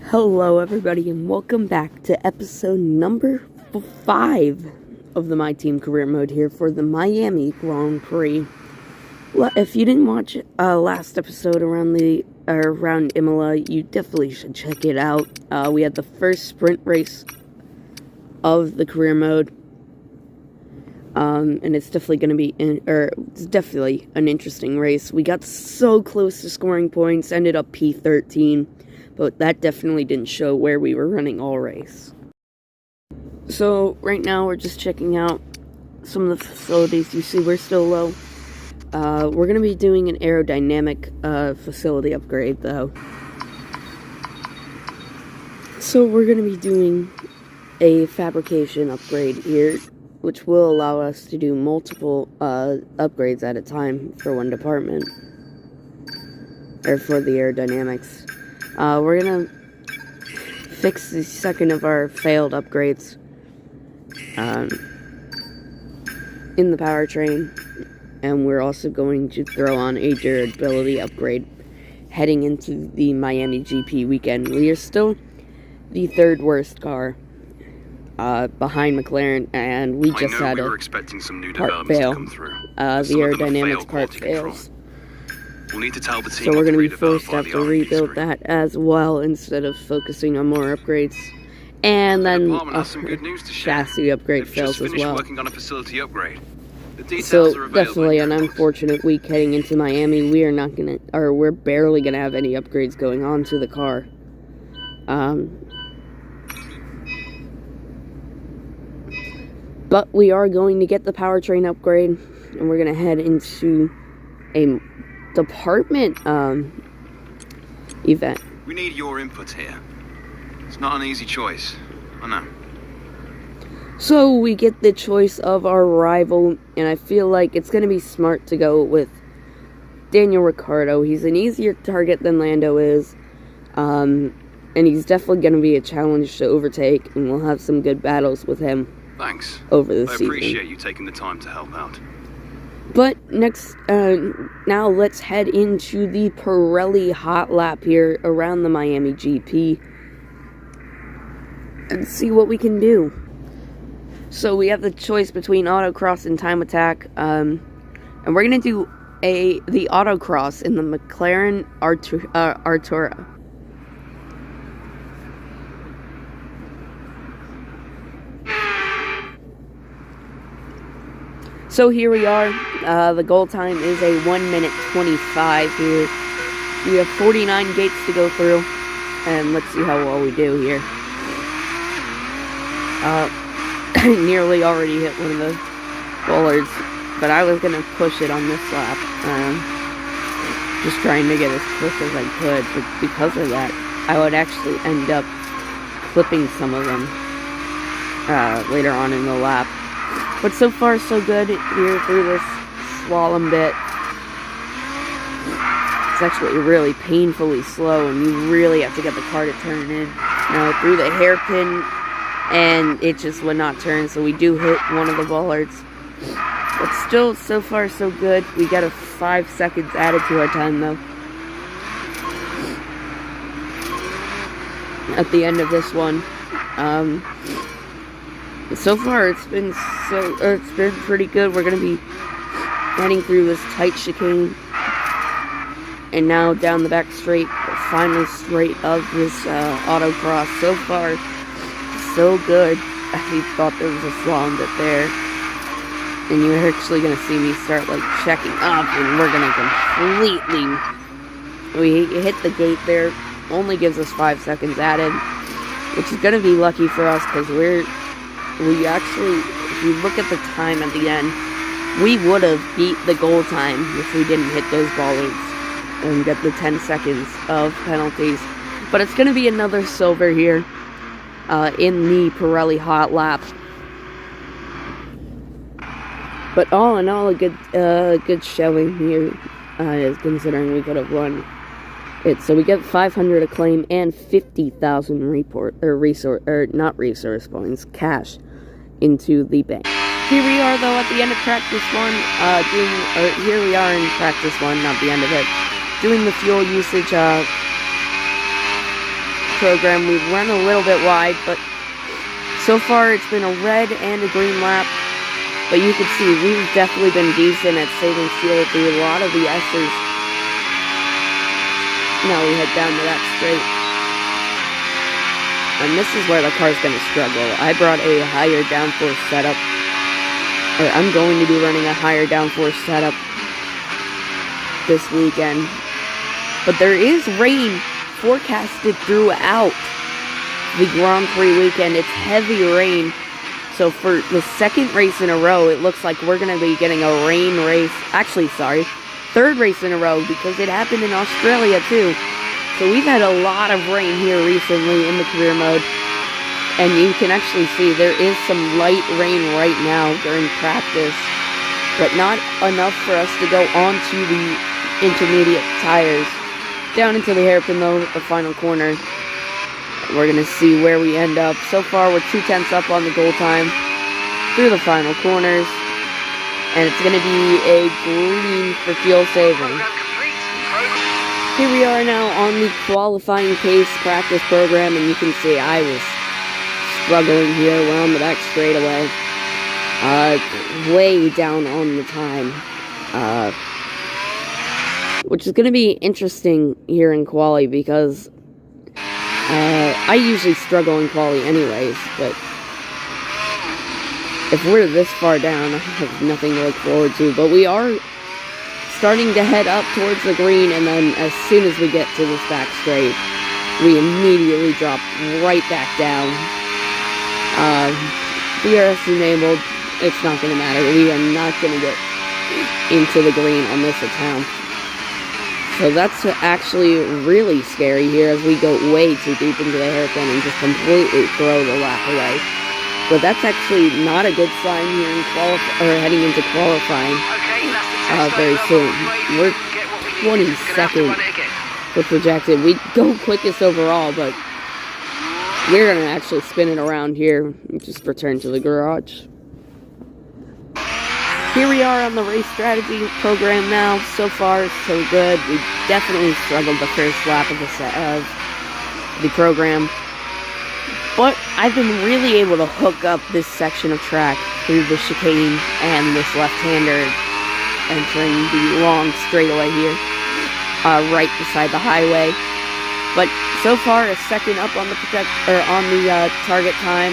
Hello everybody and welcome back to episode number 5 of the My Team Career Mode here for the Miami Grand Prix. Well, if you didn't watch last episode around Imola, you definitely should check it out. We had the first sprint race of the career mode. And it's definitely going to be it's definitely an interesting race. We got so close to scoring points, ended up P13. But that definitely didn't show where we were running all race. So right now we're just checking out some of the facilities. You see we're still low. We're going to be doing an aerodynamic facility upgrade though. So we're going to be doing a fabrication upgrade here, which will allow us to do multiple upgrades at a time for one department. Or for the aerodynamics. We're gonna fix the second of our failed upgrades in the powertrain, and we're also going to throw on a durability upgrade heading into the Miami GP weekend. We are still the third worst car behind McLaren, and we just had a part fail. The aerodynamics part fails. We'll need to tell the team so we're going to be forced to have to rebuild that as well instead of focusing on more upgrades. And then chassis upgrade fails as well. Working on a facility upgrade. So definitely an unfortunate week heading into Miami. We are not going to, or we're barely going to have any upgrades going on to the car. But we are going to get the powertrain upgrade, and we're going to head into a department event. We need your input here. It's not an easy choice, I know. So we get the choice of our rival, and I feel like it's going to be smart to go with Daniel Ricciardo. He's an easier target than Lando is, and he's definitely going to be a challenge to overtake, and we'll have some good battles with him. Thanks. Over the season. I appreciate you taking the time to help out. But next, now let's head into the Pirelli Hot Lap here around the Miami GP and see what we can do. So we have the choice between Autocross and Time Attack, and we're gonna do the Autocross in the McLaren Artura. So here we are. The goal time is a 1 minute 25 here. We have 49 gates to go through, and let's see how well we do here. Nearly already hit one of the bollards, but I was gonna push it on this lap. Just trying to get as quick as I could, but because of that, I would actually end up clipping some of them later on in the lap. But so far, so good here through this slalom bit. It's actually really painfully slow, and you really have to get the car to turn in. Now, through the hairpin, and it just would not turn, so we do hit one of the bollards. But still, so far, so good. We got a 5 seconds added to our time, though. At the end of this one. So far, it's been pretty good. We're gonna be heading through this tight chicane, and now down the back straight, the final straight of this autocross. So far, so good. I thought there was a slalom bit there, and you're actually gonna see me start like checking up, and we're gonna completely. We hit the gate there. Only gives us 5 seconds added, which is gonna be lucky for us because we actually, if you look at the time at the end, we would have beat the goal time if we didn't hit those bollards and get the 10 seconds of penalties. But it's going to be another silver here in the Pirelli Hot Lap. But all in all, a good showing here, considering we could have won it. So we get 500 acclaim and 50,000 resource points, cash, into the bank. Here we are, though, at the end of practice one. Here we are in practice one, not the end of it. Doing the fuel usage program. We've run a little bit wide, but so far it's been a red and a green lap. But you can see we've definitely been decent at saving fuel through a lot of the S's. Now we head down to that straight. And this is where the car's going to struggle. I brought a higher downforce setup. Or I'm going to be running a higher downforce setup this weekend. But there is rain forecasted throughout the Grand Prix weekend. It's heavy rain. So for the second race in a row, it looks like we're going to be getting a rain race. Actually, sorry, third race in a row, because it happened in Australia too. So we've had a lot of rain here recently in the career mode. And you can actually see there is some light rain right now during practice. But not enough for us to go onto the intermediate tires. Down into the hairpin though, the final corner. We're going to see where we end up. So far, we're 2/10 up on the goal time through the final corners. And it's going to be a green for fuel saving. Here we are now on the qualifying pace practice program. And you can see I was struggling here. We're on the back straightaway. Way down on the time. Which is going to be interesting here in quali because I usually struggle in quali anyways, but if we're this far down, I have nothing to look forward to. But we are starting to head up towards the green, and then as soon as we get to this back straight, we immediately drop right back down. DRS enabled, it's not going to matter. We are not going to get into the green on this account. So that's actually really scary here as we go way too deep into the hairpin and just completely throw the lap away. But that's actually not a good sign here in heading into qualifying very soon. We're 22nd for projected. We go quickest overall, but we're going to actually spin it around here and just return to the garage. Here we are on the race strategy program now. So far, so good. We definitely struggled the first lap of the program. But I've been really able to hook up this section of track through the chicane and this left-hander entering the long straightaway here, right beside the highway. But so far, a second up on the target time.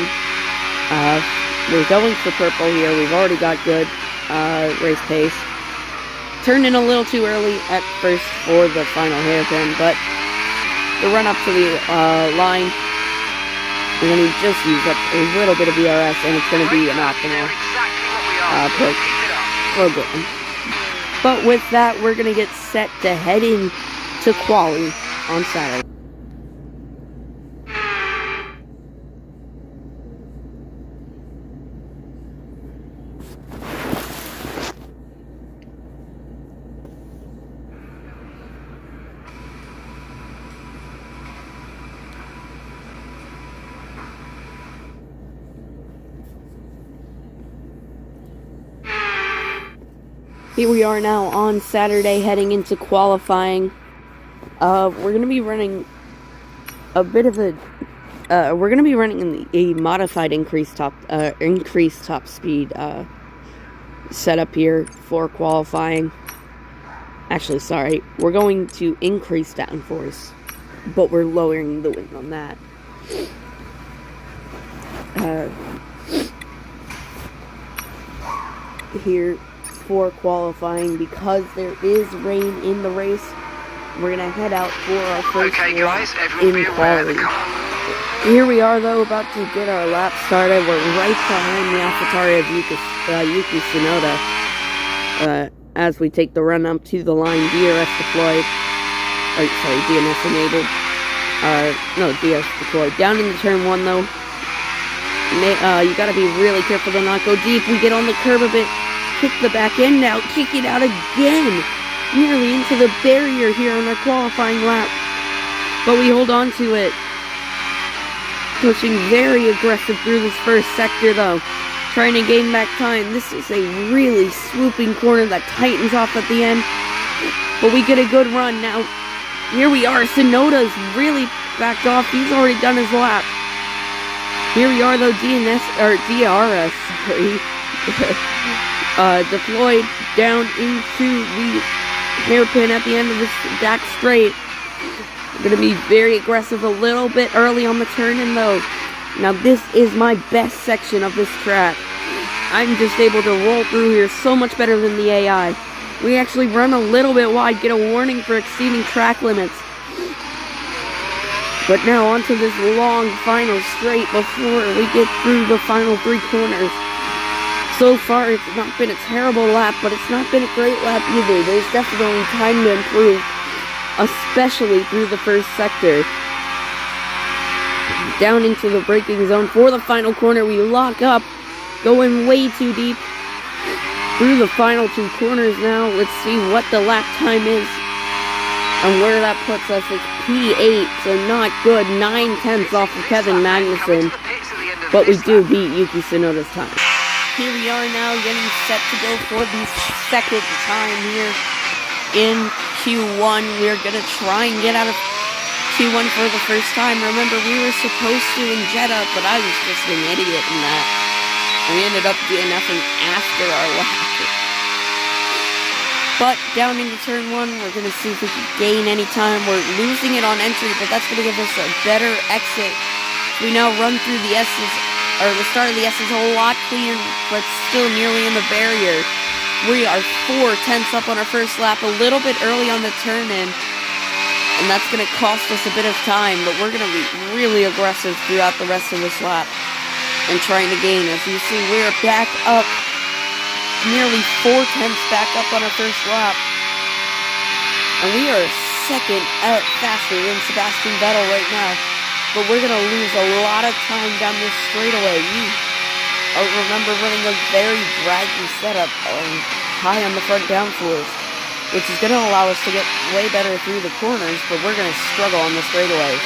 We're going for purple here. We've already got good race pace. Turned in a little too early at first for the final hairpin, but the run up to the line, we're going to just use up a little bit of DRS, and it's going to be an optimal program. But with that, we're going to get set to head in to quali on Saturday. Here we are now on Saturday, heading into qualifying. We're going to be running a bit of a... we're going to be running a modified increased top speed setup here for qualifying. Actually, sorry. We're going to increase downforce, but we're lowering the wind on that. Here for qualifying, because there is rain in the race, we're gonna head out for our first lap in quality. Here we are though, about to get our lap started. We're right behind the AlphaTauri of Yuki Tsunoda as we take the run up to the line. DRS deployed, DNS enabled. No, DRS deployed. Down in the turn 1 though, you gotta be really careful to not go deep. We get on the curb a bit. Kick the back end out, kick it out again, nearly into the barrier here on our qualifying lap, but we hold on to it, pushing very aggressive through this first sector though, trying to gain back time. This is a really swooping corner that tightens off at the end, but we get a good run. Now here we are. Tsunoda's really backed off. He's already done his lap. Here we are though, DRS, deployed down into the hairpin at the end of this back straight. I'm going to be very aggressive a little bit early on the turn-in though. Now this is my best section of this track. I'm just able to roll through here so much better than the AI. We actually run a little bit wide, get a warning for exceeding track limits. But now onto this long final straight before we get through the final 3 corners. So far it's not been a terrible lap, but it's not been a great lap either. There's definitely time to improve, especially through the first sector. Down into the braking zone for the final corner, we lock up, going way too deep. Through the final 2 corners now, let's see what the lap time is. And where that puts us, it's P8, so not good. 9/10 off of Kevin Magnussen. But we do beat Yuki Tsunoda's time. Here we are now getting set to go for the second time here in Q1. We're going to try and get out of Q1 for the first time. Remember, we were supposed to in Jeddah, but I was just an idiot in that. We ended up DNFing after our lap. But down into turn 1, we're going to see if we can gain any time. We're losing it on entry, but that's going to give us a better exit. We now run through the S's, or the start of the S's a lot cleaner, but still nearly in the barrier. We are 4/10 up on our first lap, a little bit early on the turn-in, and that's going to cost us a bit of time, but we're going to be really aggressive throughout the rest of this lap and trying to gain. As you see, we're back up. Nearly 4/10 back up on our first lap. And we are second out faster than Sebastian Vettel right now. But we're going to lose a lot of time down this straightaway. I remember running a very draggy setup high on the front downforce, which is going to allow us to get way better through the corners, but we're going to struggle on the straightaway.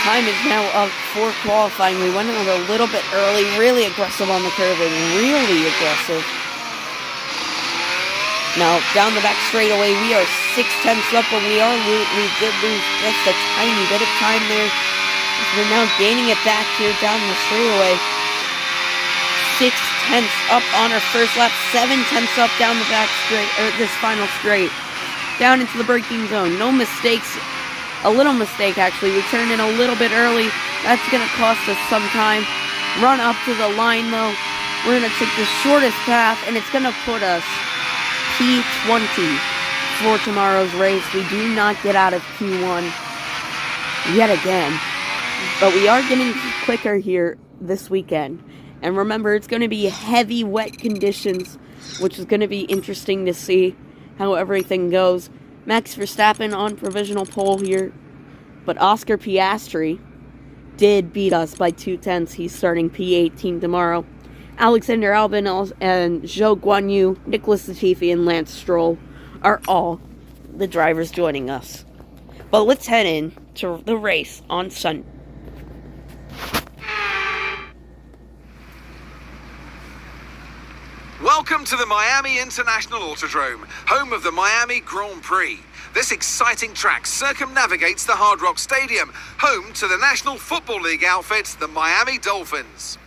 Time is now up for qualifying. We went out a little bit early, really aggressive on the curving, really aggressive. Now, down the back straightaway, we are 6/10 up, but we did lose just a tiny bit of time there. We're now gaining it back here down the straightaway. 6/10 up on our first lap, 7/10 up down the back straight, or this final straight. Down into the braking zone, no mistakes. A little mistake, actually. We turned in a little bit early. That's going to cost us some time. Run up to the line, though. We're going to take the shortest path, and it's going to put us P20 for tomorrow's race. We do not get out of Q1 yet again. But we are getting quicker here this weekend. And remember, it's going to be heavy, wet conditions, which is going to be interesting to see how everything goes. Max Verstappen on provisional pole here, but Oscar Piastri did beat us by 2/10. He's starting P18 tomorrow. Alexander Albon and Zhou Guanyu, Nicholas Latifi, and Lance Stroll are all the drivers joining us. But let's head in to the race on Sunday. Welcome to the Miami International Autodrome, home of the Miami Grand Prix. This exciting track circumnavigates the Hard Rock Stadium, home to the National Football League outfit, the Miami Dolphins.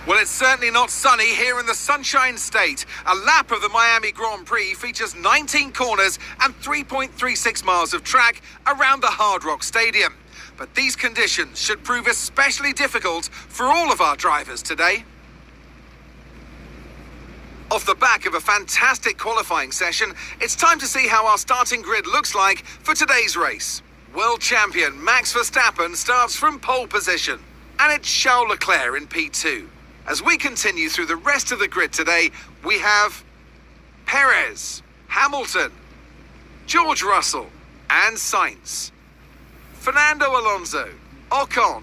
Well, it's certainly not sunny here in the Sunshine State. A lap of the Miami Grand Prix features 19 corners and 3.36 miles of track around the Hard Rock Stadium. But these conditions should prove especially difficult for all of our drivers today. Off the back of a fantastic qualifying session, it's time to see how our starting grid looks like for today's race. World champion Max Verstappen starts from pole position, and it's Charles Leclerc in P2. As we continue through the rest of the grid today, we have Perez, Hamilton, George Russell, and Sainz, Fernando Alonso, Ocon,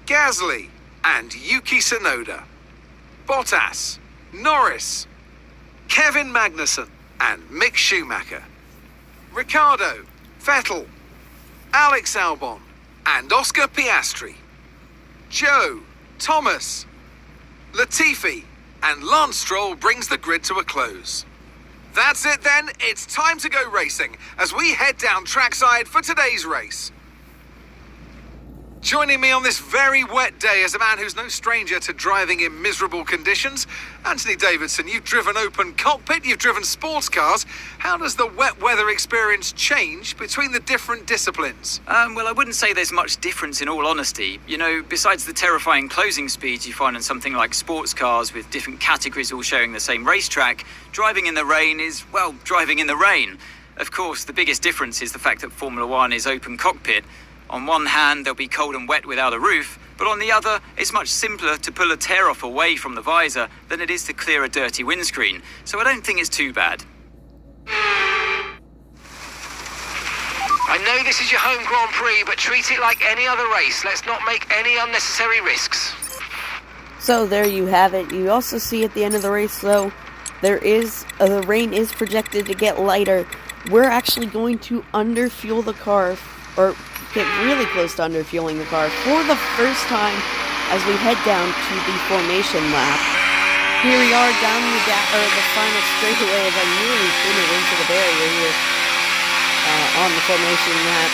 Gasly, and Yuki Tsunoda, Bottas, Norris, Kevin Magnussen, and Mick Schumacher, Ricciardo, Vettel, Alex Albon, and Oscar Piastri, Joe, Thomas, Latifi, and Lance Stroll brings the grid to a close. That's it then, it's time to go racing as we head down trackside for today's race. Joining me on this very wet day is a man who's no stranger to driving in miserable conditions. Anthony Davidson, you've driven open cockpit, you've driven sports cars. How does the wet weather experience change between the different disciplines? Well, I wouldn't say there's much difference in all honesty. You know, besides the terrifying closing speeds you find on something like sports cars with different categories all sharing the same racetrack, driving in the rain is, well, driving in the rain. Of course, the biggest difference is the fact that Formula One is open cockpit. On one hand, they'll be cold and wet without a roof, but on the other, it's much simpler to pull a tear-off away from the visor than it is to clear a dirty windscreen, so I don't think it's too bad. I know this is your home Grand Prix, but treat it like any other race. Let's not make any unnecessary risks. So there you have it. You also see at the end of the race, though, the rain is projected to get lighter. We're actually going to underfuel the car, or get really close to underfueling the car for the first time as we head down to the formation lap. Here we are down the final straightaway as I nearly put it into the barrier here on the formation lap.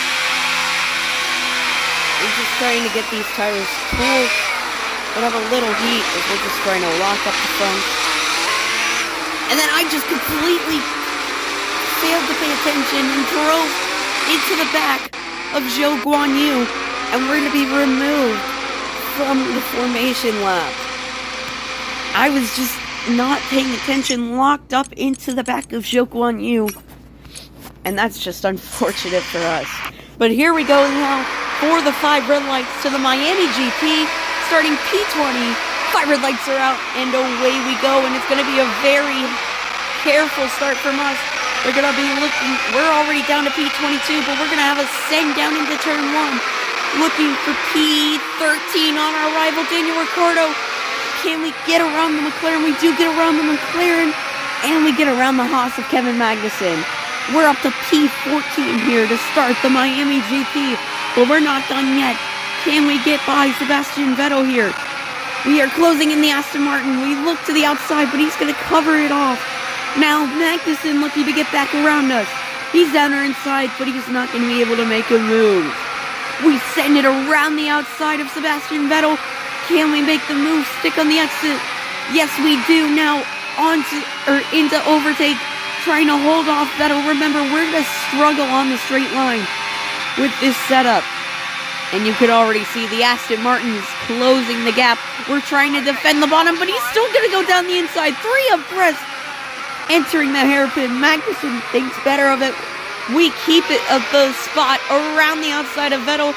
We're just trying to get these tires cool, but have a little heat as we're just trying to lock up the front. And then I just completely failed to pay attention and drove into the back of Zhou Guanyu, and we're going to be removed from the formation lap. I was just not paying attention, locked up into the back of Zhou Guanyu, and that's just unfortunate for us. But here we go now for the 5 red lights to the Miami GP, starting P20. 5 red lights are out, and away we go, and it's going to be a very careful start from us. We're going to be we're already down to P22, but we're going to have a send down into turn 1. Looking for P13 on our rival, Daniel Ricciardo. Can we get around the McLaren? We do get around the McLaren, and we get around the Haas of Kevin Magnussen. We're up to P14 here to start the Miami GP, but we're not done yet. Can we get by Sebastian Vettel here? We are closing in the Aston Martin. We look to the outside, but he's going to cover it off. Now, Magnussen looking to get back around us. He's down our inside, but he's not going to be able to make a move. We send it around the outside of Sebastian Vettel. Can we make the move, stick on the exit? Yes, we do. Now, into overtake, trying to hold off Vettel. Remember, we're going to struggle on the straight line with this setup. And you could already see the Aston Martin's closing the gap. We're trying to defend the bottom, but he's still going to go down the inside. 3 abreast. Entering the hairpin, Magnussen thinks better of it. We keep it at the spot around the outside of Vettel.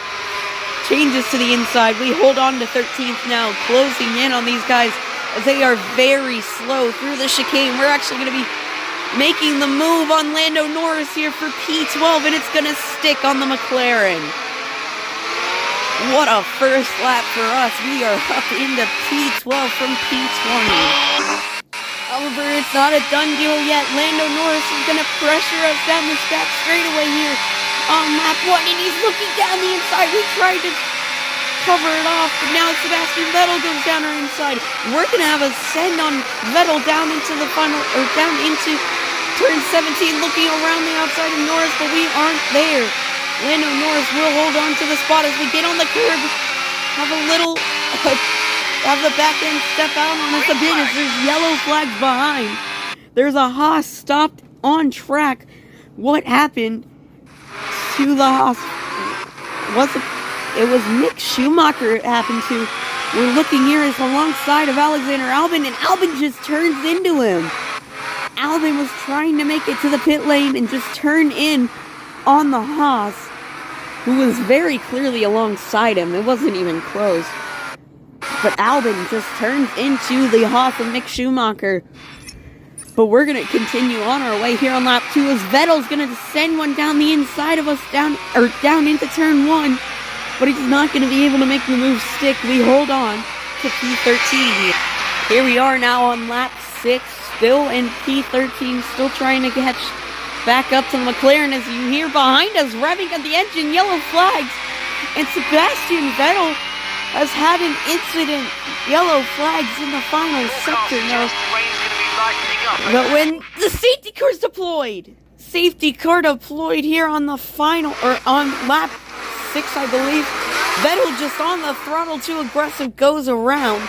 Changes to the inside. We hold on to 13th now, closing in on these guys as they are very slow through the chicane. We're actually going to be making the move on Lando Norris here for P12, and it's going to stick on the McLaren. What a first lap for us. We are up into P12 from P20. However, it's not a done deal yet. Lando Norris is going to pressure us down the back straightaway here on lap 1, and he's looking down the inside. We tried to cover it off, but now Sebastian Vettel goes down our inside. We're going to have a send on Vettel down into the final, or down into turn 17, looking around the outside of Norris, but we aren't there. Lando Norris will hold on to the spot as we get on the curb. Have a little... have the back end step out on us a bit as there's yellow flags behind. There's a Haas stopped on track. What happened to the Haas? It was Mick Schumacher it happened to. We're looking here as alongside of Alexander Albon, and Albon just turns into him. Albon was trying to make it to the pit lane and just turned in on the Haas, who was very clearly alongside him. It wasn't even close. But Albon just turns into the Haas of Mick Schumacher. But we're going to continue on our way here on lap 2 as Vettel's going to send one down the inside of us, down into turn 1. But he's not going to be able to make the move stick. We hold on to P13. Here we are now on lap 6, still in P13, still trying to catch back up to the McLaren as you hear behind us revving at the engine, yellow flags. And Sebastian Vettel has had an incident, yellow flags in the final sector now. The rain's going to be lightening up. But when the safety car's deployed, here on the final, or on lap 6, I believe. Vettel just on the throttle, too aggressive, goes around,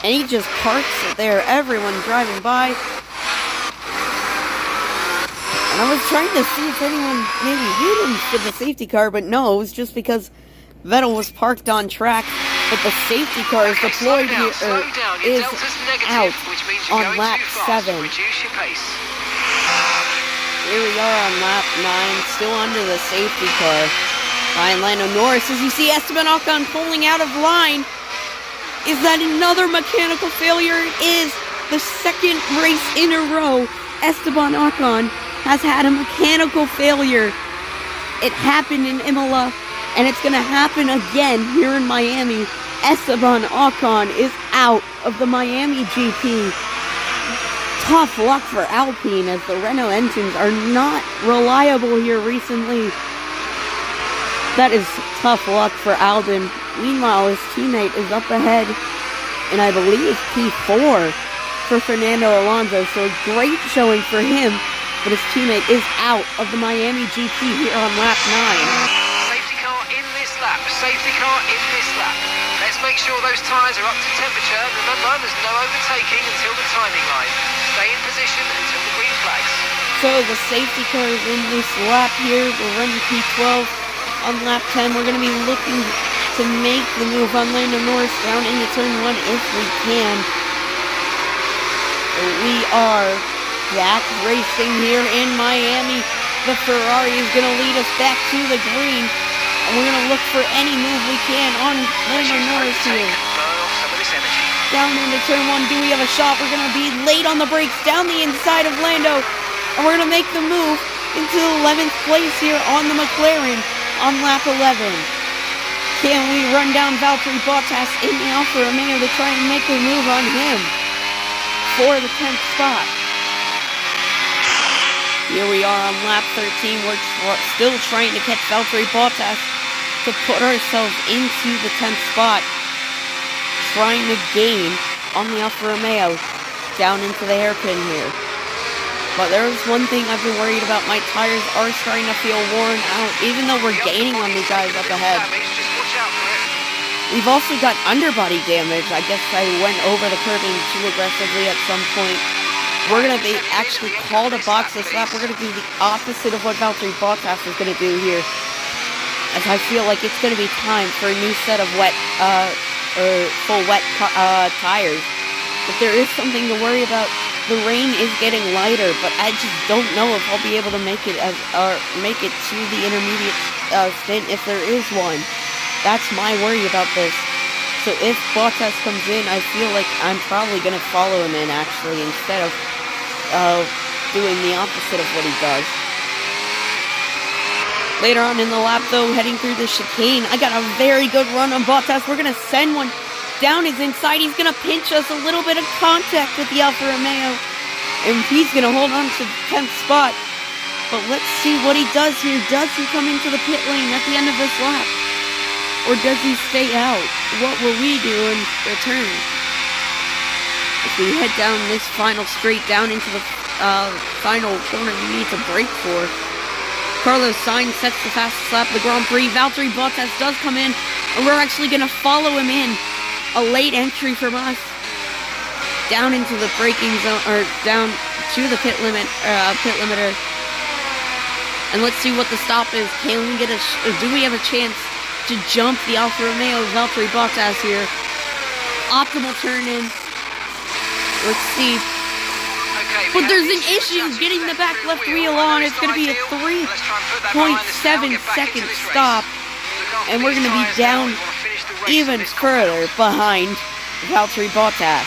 and he just parks it there. Everyone driving by. And I was trying to see if anyone maybe hit him for the safety car, but no, it was just because Vettel was parked on track. But the safety car is deployed here, is out on lap 7. Reduce your pace. Here we are on lap 9, still under the safety car. Behind Lando Norris, as you see Esteban Ocon pulling out of line. Is that another mechanical failure? It is the second race in a row. Esteban Ocon has had a mechanical failure. It happened in Imola, and it's going to happen again here in Miami. Esteban Ocon is out of the Miami GP. Tough luck for Alpine, as the Renault engines are not reliable here recently. That is tough luck for Albon. Meanwhile, his teammate is up ahead, and I believe P4 for Fernando Alonso, so a great showing for him, but his teammate is out of the Miami GP here on lap 9. Safety car in this lap. Safety car in this lap. Let's make sure those tyres are up to temperature. Remember, there's no overtaking until the timing line. Stay in position until the green flags. So the safety car is in this lap here. We're running P12 on lap 10. We're going to be looking to make the move on Lando Norris down into turn 1 if we can. We are back racing here in Miami. The Ferrari is going to lead us back to the green. And we're going to look for any move we can on Lando Norris here. Down into turn 1, do we have a shot? We're going to be late on the brakes down the inside of Lando. And we're going to make the move into 11th place here on the McLaren on lap 11. Can we run down Valtteri Bottas in the Alfa Romeo to try and make a move on him for the 10th spot? Here we are on lap 13. We're still trying to catch Valtteri Bottas to put ourselves into the 10th spot. Trying to gain on the Alfa Romeo down into the hairpin here. But there's one thing I've been worried about. My tires are starting to feel worn out, even though we're gaining on the guys up ahead. We've also got underbody damage. I guess I went over the curbing too aggressively at some point. We're going to be actually called a box this lap. We're going to do the opposite of what Valtteri Bottas is going to do here, as I feel like it's going to be time for a new set of full wet tires. But there is something to worry about. The rain is getting lighter, but I just don't know if I'll be able to make it to the intermediate stint if there is one. That's my worry about this. So if Bottas comes in, I feel like I'm probably going to follow him in, actually, instead of doing the opposite of what he does. Later on in the lap, though, heading through the chicane, I got a very good run on Bottas. We're going to send one down his inside. He's going to pinch us. A little bit of contact with the Alfa Romeo, and he's going to hold on to the 10th spot. But let's see what he does here. Does he come into the pit lane at the end of this lap? Or does he stay out? What will we do in return? As we head down this final straight down into the final corner we need to brake for. Carlos Sainz sets the fastest lap of the Grand Prix. Valtteri Bottas does come in, and we're actually going to follow him in. A late entry from us. Down into the braking zone, or down to the pit limiter. And let's see what the stop is. Can we get do we have a chance to jump the Alfa Romeo Valtteri Bottas here? Optimal turn in. Let's see. But there's an issue getting the back left wheel on. It's going to be a 3.7 second stop. And we're going to be down even further behind Valtteri Bottas.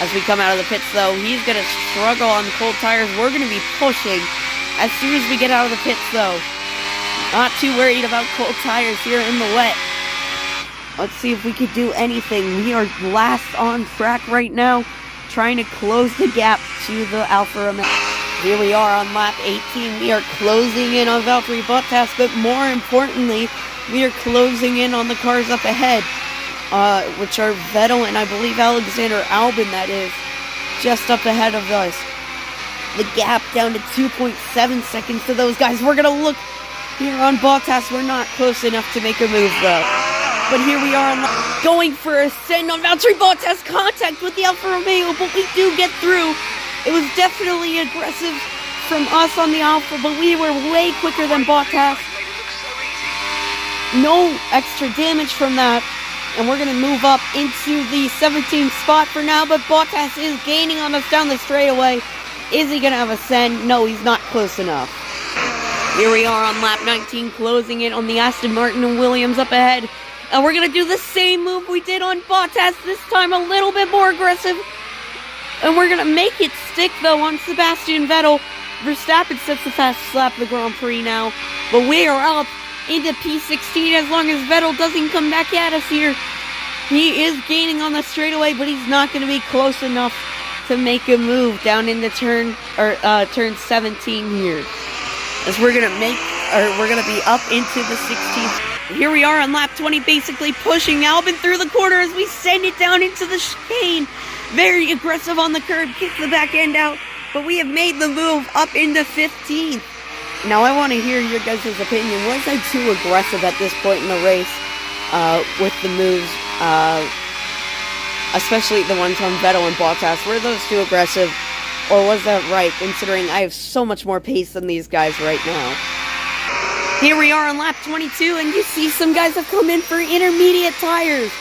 As we come out of the pits, though, he's going to struggle on the cold tires. We're going to be pushing as soon as we get out of the pits, though. Not too worried about cold tires here in the wet. Let's see if we could do anything. We are last on track right now, trying to close the gap to the Alfa Romeo. Here we are on lap 18. We are closing in on Valtteri Bottas, but more importantly, we are closing in on the cars up ahead, which are Vettel and I believe Alexander Albon, that is. just up ahead of us. The gap down to 2.7 seconds to those guys. We're going to look here on Bottas. We're not close enough to make a move, though. But here we are going for a send on Valtteri Bottas. Contact with the Alfa Romeo, but we do get through. It was definitely aggressive from us on the Alfa, but we were way quicker than Bottas. No extra damage from that. And we're going to move up into the 17th spot for now, but Bottas is gaining on us down the straightaway. Is he going to have a send? No, he's not close enough. Here we are on lap 19, closing in on the Aston Martin and Williams up ahead. And we're going to do the same move we did on Bottas, this time a little bit more aggressive. And we're going to make it stick, though, on Sebastian Vettel. Verstappen sets the fastest lap of the Grand Prix now. But we are up into P16 as long as Vettel doesn't come back at us here. He is gaining on the straightaway, but he's not going to be close enough to make a move down into turn 17 here. As we're going to be up into the 16th. Here we are on lap 20, basically pushing Albon through the corner as we send it down into the chicane. Very aggressive on the curb, kicks the back end out, but we have made the move up into 15th. Now I want to hear your guys' opinion. Was I too aggressive at this point in the race with the moves, especially the ones on Vettel and Bottas? Were those too aggressive, or was that right, considering I have so much more pace than these guys right now? Here we are on lap 22, and you see some guys have come in for intermediate tires.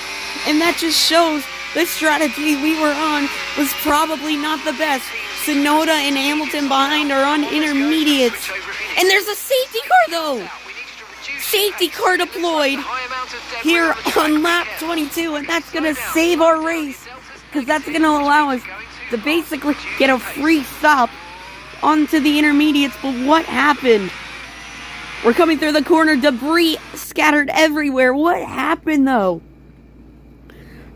And that just shows the strategy we were on was probably not the best. Tsunoda and Hamilton behind are on intermediates. And there's a safety car, though. Safety car deployed here on lap 22, and that's going to save our race, because that's going to allow us to basically get a free stop onto the intermediates. But what happened? We're coming through the corner, debris scattered everywhere. What happened, though?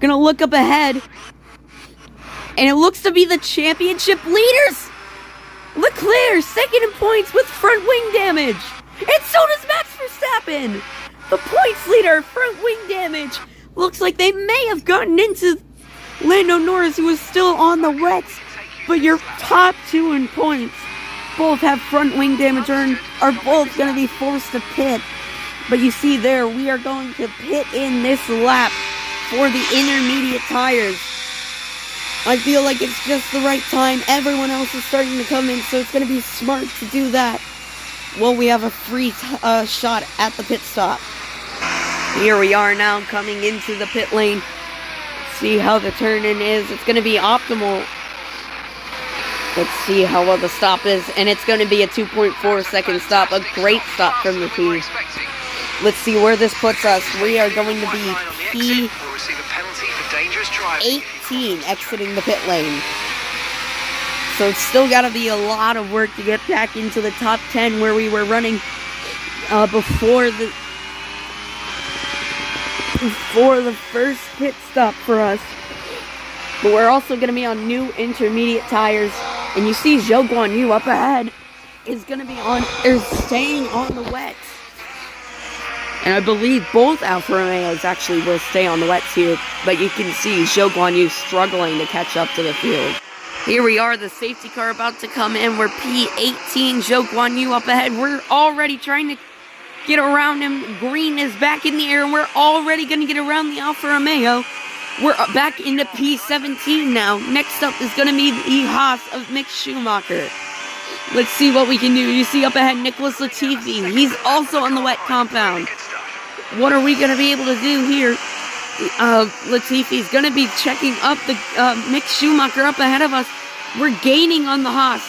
Gonna look up ahead, and it looks to be the championship leaders. Leclerc, second in points with front wing damage. And so does Max Verstappen. The points leader, front wing damage. Looks like they may have gotten into Lando Norris, who was still on the wets. But your top two in points both have front wing damage and are both going to be forced to pit. But you see there, we are going to pit in this lap for the intermediate tires. I feel like it's just the right time. Everyone else is starting to come in, so it's going to be smart to do that. Well, we have a free shot at the pit stop. Here we are now coming into the pit lane. See how the turn-in is. It's going to be optimal. Let's see how well the stop is. And it's going to be a 2.4 second stop. A great stop from the team. Let's see where this puts us. We are going to be P18 exiting the pit lane. So it's still got to be a lot of work to get back into the top 10 where we were running before the first pit stop for us. But we're also going to be on new intermediate tires. And you see Zhou Guanyu up ahead is going to be staying on the wets. And I believe both Alfa Romeos actually will stay on the wets here. But you can see Zhou Guanyu struggling to catch up to the field. Here we are, the safety car about to come in. We're P18, Zhou Guanyu up ahead. We're already trying to get around him. Green is back in the air, and we're already going to get around the Alfa Romeo. We're back into P17 now. Next up is going to be the Haas of Mick Schumacher. Let's see what we can do. You see up ahead Nicholas Latifi. He's also on the wet compound. What are we going to be able to do here? Latifi's going to be checking up the Mick Schumacher up ahead of us. We're gaining on the Haas,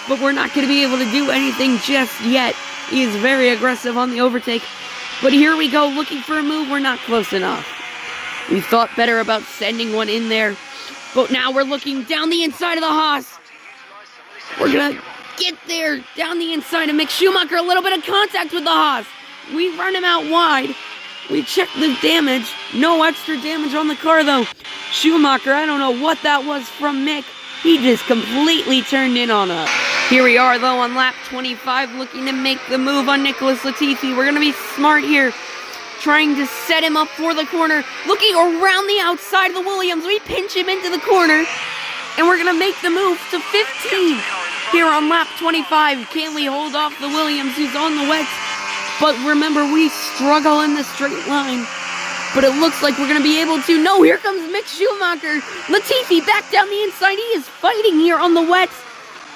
but we're not going to be able to do anything just yet. He is very aggressive on the overtake. But here we go, looking for a move. We're not close enough. We thought better about sending one in there. But now we're looking down the inside of the Haas. We're going to get there down the inside of Mick Schumacher. A little bit of contact with the Haas. We run him out wide. We check the damage. No extra damage on the car, though. Schumacher, I don't know what that was from Mick. He just completely turned in on us. Here we are, though, on lap 25, looking to make the move on Nicholas Latifi. We're going to be smart here, trying to set him up for the corner. Looking around the outside of the Williams. We pinch him into the corner. And we're going to make the move to 15 here on lap 25. Can we hold off the Williams who's on the wets? But remember, we struggle in the straight line. But it looks like we're going to be able to. No, here comes Mick Schumacher. Latifi back down the inside. He is fighting here on the wets.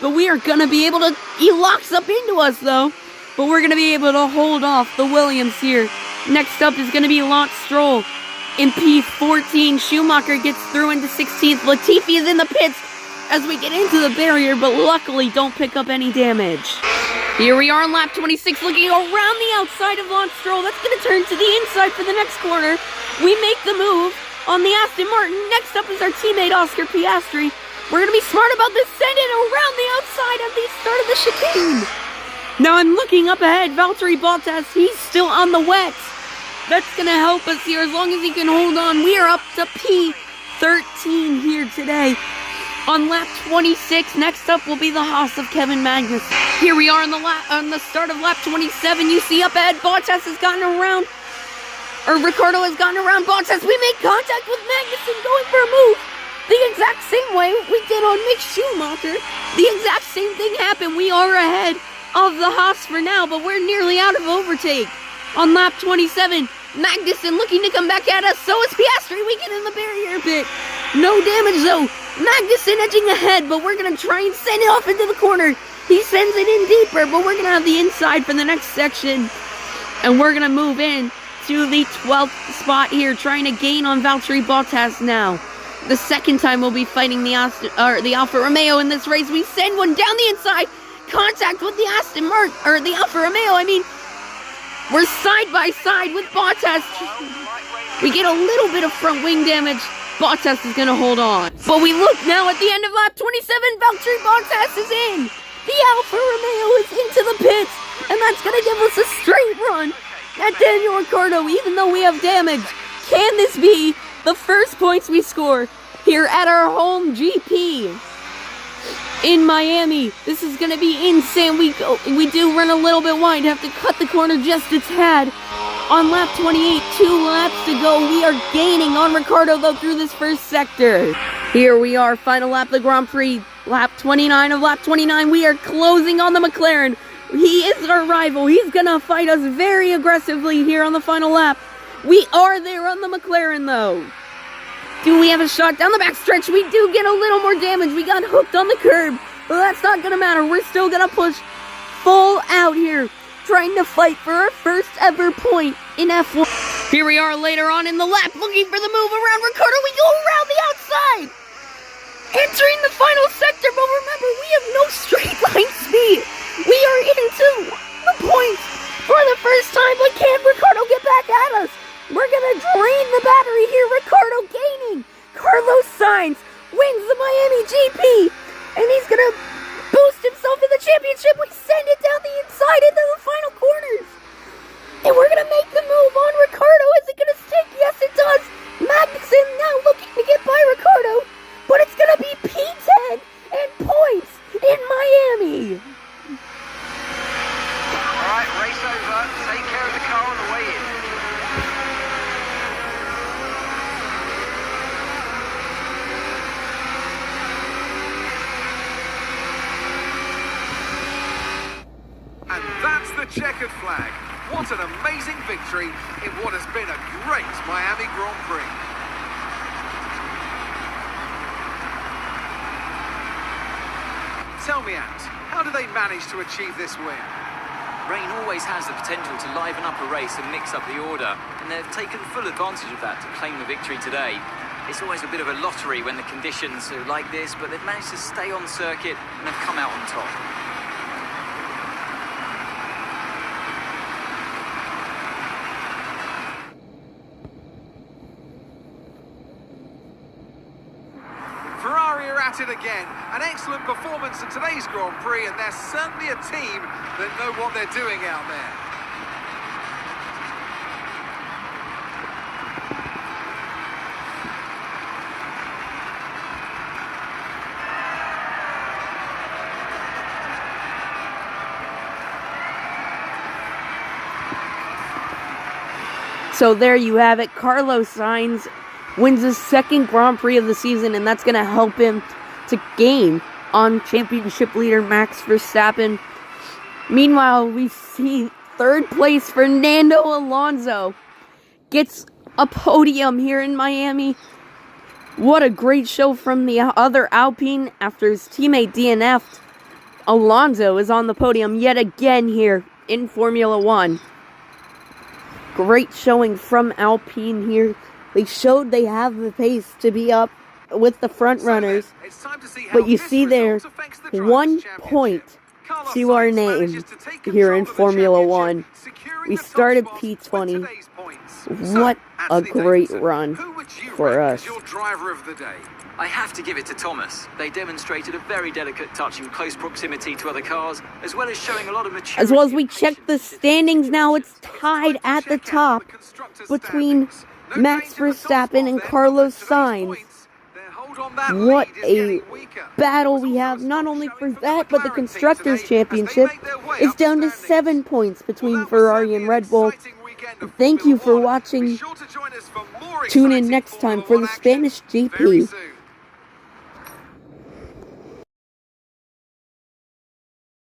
But we are going to be able to. He locks up into us, though. But we're going to be able to hold off the Williams here. Next up is going to be Lance Stroll in P14. Schumacher gets through into 16th. Latifi is in the pits as we get into the barrier, but luckily don't pick up any damage. Here we are on lap 26, looking around the outside of Lance Stroll. That's going to turn to the inside for the next corner. We make the move on the Aston Martin. Next up is our teammate Oscar Piastri. We're going to be smart about this. Send it around the outside at the start of the chicane. Now I'm looking up ahead. Valtteri Bottas, he's still on the wets. That's going to help us here as long as he can hold on. We are up to P13 here today. On lap 26, next up will be the Haas of Kevin Magnussen. Here we are on the start of lap 27. You see up ahead, Bottas has gotten around, or Ricciardo has gotten around Bottas. We make contact with Magnussen going for a move. The exact same way we did on Mick Schumacher. The exact same thing happened. We are ahead of the Haas for now, but we're nearly out of overtake. On lap 27, Magnussen looking to come back at us. So is Piastri. We get in the barrier pit. No damage though. Magnussen edging ahead, but we're going to try and send it off into the corner. He sends it in deeper, but we're going to have the inside for the next section. And we're going to move in to the 12th spot here, trying to gain on Valtteri Bottas now. The second time we'll be fighting the Alfa Romeo in this race. We send one down the inside. Contact with the the Alfa Romeo. I mean, we're side by side with Bottas. We get a little bit of front wing damage. Bottas is going to hold on. But we look now at the end of lap 27. Valtteri Bottas is in. The Alfa Romeo is into the pits. And that's going to give us a straight run at Daniel Ricciardo, even though we have damage. Can this be the first points we score here at our home GP in Miami? This is going to be insane. We do run a little bit wide. Have to cut the corner just a tad. On lap 28, 2 laps to go. We are gaining on Ricciardo, though, through this first sector. Here we are, final lap of the Grand Prix. Lap 29 of lap 29. We are closing on the McLaren. He is our rival. He's going to fight us very aggressively here on the final lap. We are there on the McLaren, though. Do we have a shot down the backstretch? We do get a little more damage. We got hooked on the curb. But that's not going to matter. We're still going to push full out here, trying to fight for our first ever point in F1. Here we are later on in the lap, looking for the move around Ricciardo. We go around the outside, entering the final sector, but remember, we have no straight line speed. We are into the points for the first time, but can Ricciardo get back at us? We're going to drain the battery here. Ricciardo gaining. Carlos Sainz wins the Miami GP, and he's going to boost himself in the championship. We send it down the inside into the final corners. And we're going to make the move on Ricciardo. Is it going to stick? Yes, it does. Magnussen now looking to get by Ricciardo. But it's going to be P10 and points in Miami. All right, race over. Take care of the car on the way in. And that's the checkered flag. What an amazing victory in what has been a great Miami Grand Prix. Tell me, Ant, how do they manage to achieve this win? Rain always has the potential to liven up a race and mix up the order, and they've taken full advantage of that to claim the victory today. It's always a bit of a lottery when the conditions are like this, but they've managed to stay on circuit and have come out on top. Ferrari are at it again. An excellent performance in today's Grand Prix, and they're certainly a team that know what they're doing out there. So there you have it. Carlos Sainz wins his second Grand Prix of the season, and that's going to help him to gain on championship leader Max Verstappen. Meanwhile, we see third place Fernando Alonso gets a podium here in Miami. What a great show from the other Alpine after his teammate DNF'd. Alonso is on the podium yet again here in Formula One. Great showing from Alpine here. They showed they have the pace to be up with the front runners. But you see there, 1 point to our name here in Formula One. We started P20. What a great run for us. I have to give it to Thomas. They demonstrated a very delicate touch in close proximity to other cars, as well as showing a lot of maturity. As well as we check the standings now, it's tied at the top between Max Verstappen and Carlos Sainz. What a battle we have, not only for that, but the Constructors' Championship is down to 7 points between Ferrari and Red Bull. Thank you for watching. Tune in next time for the Spanish GP.